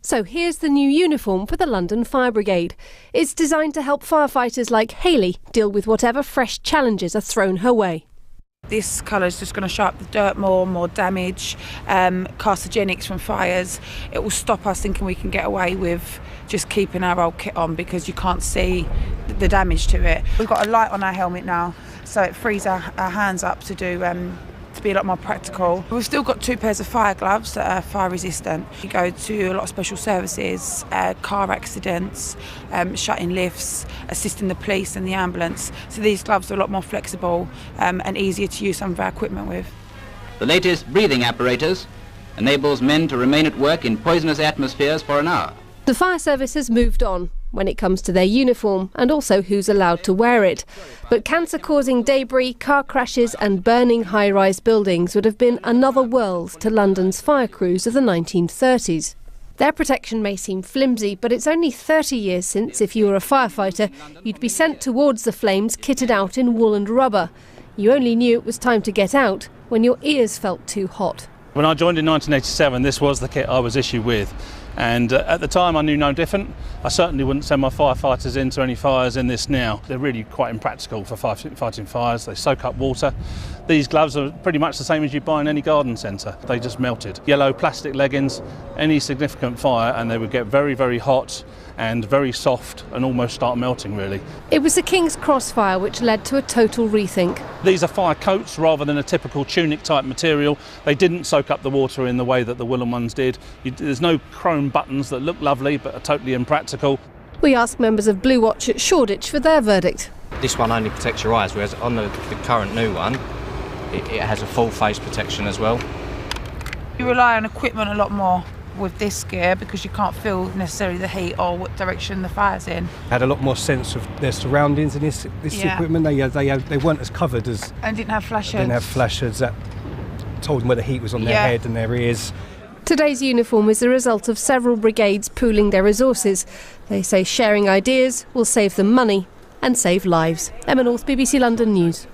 So here's the new uniform for the London Fire Brigade. It's designed to help firefighters like Hayley deal with whatever fresh challenges are thrown her way. This colour is just going to show up the dirt more damage, carcinogenics from fires. It will stop us thinking we can get away with just keeping our old kit on because you can't see the damage to it. We've got a light on our helmet now, so it frees our hands up to be a lot more practical. We've still got 2 pairs of fire gloves that are fire resistant. You go to a lot of special services, car accidents, shutting lifts, assisting the police and the ambulance. So these gloves are a lot more flexible and easier to use some of our equipment with. The latest breathing apparatus enables men to remain at work in poisonous atmospheres for an hour. The fire service has moved on when it comes to their uniform and also who's allowed to wear it. But cancer-causing debris, car crashes and burning high-rise buildings would have been another world to London's fire crews of the 1930s. Their protection may seem flimsy, but it's only 30 years since, if you were a firefighter, you'd be sent towards the flames kitted out in wool and rubber. You only knew it was time to get out when your ears felt too hot. When I joined in 1987, this was the kit I was issued with. And at the time I knew no different. I certainly wouldn't send my firefighters into any fires in this now. They're really quite impractical for fighting fires. They soak up water. These gloves are pretty much the same as you buy in any garden centre. They just melted. Yellow plastic leggings, any significant fire, and they would get very, very hot and very soft and almost start melting, really. It was the King's Cross fire which led to a total rethink. These are fire coats rather than a typical tunic type material. They didn't soak up the water in the way that the woolen ones did. There's no chrome buttons that look lovely but are totally impractical. We asked members of Blue Watch at Shoreditch for their verdict. This one only protects your eyes, whereas on the current new one, it has a full face protection as well. You rely on equipment a lot more with this gear because you can't feel necessarily the heat or what direction the fire's in. Had a lot more sense of their surroundings in this equipment. They weren't as covered as... And didn't have flashers. Didn't have flashers that told them where the heat was on their head and their ears. Today's uniform is the result of several brigades pooling their resources. They say sharing ideas will save them money and save lives. Emma North, BBC London News.